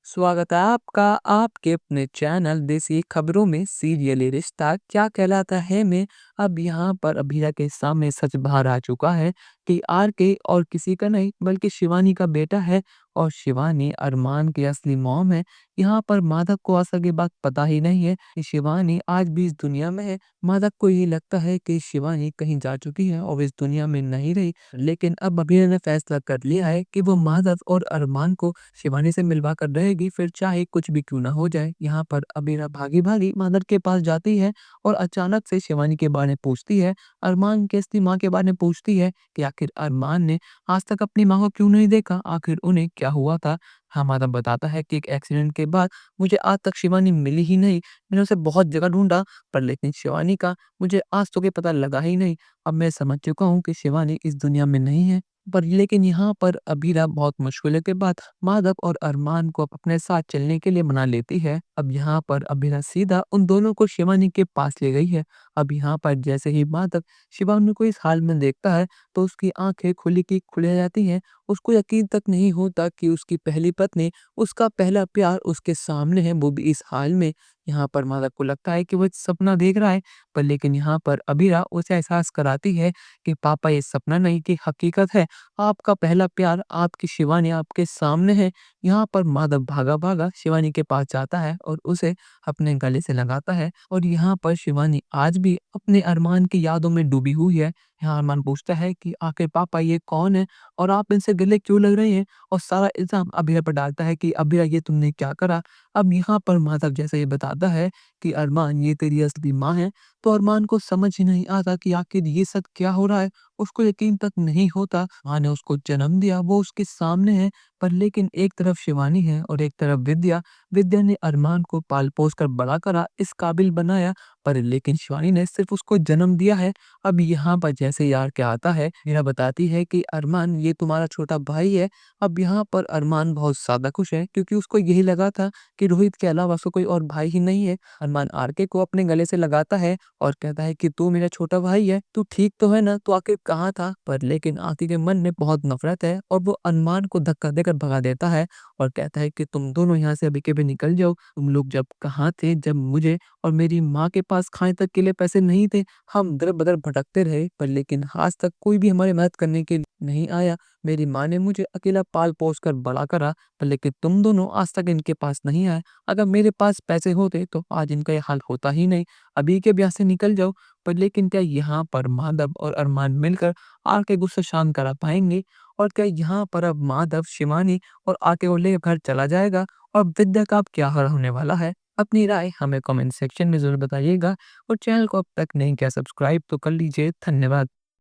स्वागत है आपका आपके अपने चैनल देसी खबरों में सीरियल ये रिश्ता क्या कहलाता है में। अब यहाँ पर अभीरा के सामने सच बाहर आ चुका है कि आरके और किसी का नहीं बल्कि शिवानी का बेटा है और शिवानी अरमान की असली मॉम है। यहाँ पर माधव को आशा की बात पता ही नहीं है कि शिवानी आज भी इस दुनिया में है। माधव को यही लगता है कि शिवानी कहीं जा चुकी है और इस दुनिया में नहीं रही, लेकिन अब अभीरा ने फैसला कर लिया है कि वो माधव और अरमान को शिवानी से मिलवा कर रहेगी, फिर चाहे कुछ भी क्यों ना हो जाए। यहाँ पर अबीरा भागी-भागी मादर के पास जाती है और अचानक से शिवानी के बारे में पूछती है, अरमान की असली माँ के बारे में पूछती है कि आखिर अरमान ने आज तक अपनी माँ को क्यों नहीं देखा, आखिर उन्हें क्या हुआ था। हाँ, माधव बताता है कि एक एक्सीडेंट के बाद मुझे आज तक शिवानी मिली ही नहीं। मैंने उसे बहुत जगह ढूँढा पर लेकिन शिवानी का मुझे आज तक ये पता लगा ही नहीं। अब मैं समझ चुका हूँ कि शिवानी इस दुनिया में नहीं है। पर लेकिन यहाँ पर अबीरा बहुत मुश्किलों के बाद माधव और अरमान को अपने साथ चलने के लिए मना लेती है। अब यहाँ पर अबीरा सीधा उन दोनों को शिवानी के पास ले गई है। अब यहाँ पर जैसे ही माधव शिवानी को इस हाल में देखता है तो उसकी आंखें खुली की खुल जाती हैं। उसको यकीन तक नहीं होता कि उसकी पहली पत्नी, उसका पहला प्यार उसके सामने है, वो भी इस हाल में। यहाँ पर माधव को लगता है कि वो एक सपना देख रहा है, पर लेकिन यहाँ पर अबीरा उसे एहसास कराती है कि पापा ये सपना नहीं कि हकीकत है। आपका पहला प्यार, आपकी शिवानी आपके सामने है। यहाँ पर माधव भागा-भागा शिवानी के पास जाता है और उसे अपने गले से लगाता है और यहाँ पर शिवानी आज भी अपने अरमान की यादों में डूबी हुई है। यहाँ अरमान पूछता है कि आखिर पापा ये कौन है और आप इनसे गले क्यों लग रहे हैं? और सारा इल्ज़ाम अभीरा पर डालता है कि अभीरा ये तुमने क्या करा? अब यहाँ पर माधव जैसे ये बताता है कि अरमान ये तेरी असली माँ है, तो अरमान को समझ ही नहीं आता कि आखिर ये सब क्या हो रहा है? उसको यकीन तक नहीं होता, माँ ने उसको जन्म दिया, वो उसके सामने है, पर लेकिन एक तरफ शिवानी है और एक तरफ विद्या। विद्या ने अरमान को पाल-पोस कर बड़ा करा, इस काबिल बनाया, पर लेकिन शिवानी ने सिर्फ़ उसको जन्म दिया है। अब यहाँ पर जैसे यार क्या आता है, मीरा बताती है कि अरमान ये तुम्हारा छोटा भाई है। अब यहाँ पर अरमान बहुत ज़्यादा खुश है क्योंकि उसको यही लगा था कि रोहित के अलावा उसको कोई और भाई ही नहीं है। अरमान आरके को अपने गले से लगाता है और कहता है कि तू मेरा छोटा भाई है, तू ठीक तो है ना? तू आखिर कहाँ था? पर लेकिन आरके के मन में बहुत नफ़रत है और वो अरमान को धक्का देकर भगा देता है और कहता है कि तुम दोनों यहाँ से अभी के अभी निकल जाओ। तुम लोग जब कहाँ थे जब मुझे और मेरी माँ के पास खाने तक के लिए पैसे नहीं थे। हम दर-बदर भटकते रहे, पर लेकिन आज तक कोई भी हमारी मदद करने के लिए नहीं आया। मेरी माँ ने मुझे अकेला पाल-पोस कर बड़ा करा, पर लेकिन तुम दोनों आज तक इनके पास नहीं आए। अगर मेरे पास पैसे होते तो आज इनका ये हाल होता ही नहीं। अभी के अभी यहाँ से निकल जाओ। पर लेकिन क्या यहाँ पर माधव और अरमान मिलकर आर के गुस्सा शांत करा पाएँगे? और क्या यहाँ पर अब माधव, शिवानी और आर के को लेकर घर चला जाएगा? और विद्या का अब क्या हाल होने वाला है? अपनी राय हमें कमेंट सेक्शन में ज़रूर बताइएगा और चैनल को अब तक नहीं किया सब्सक्राइब तो कर लीजिए। धन्यवाद।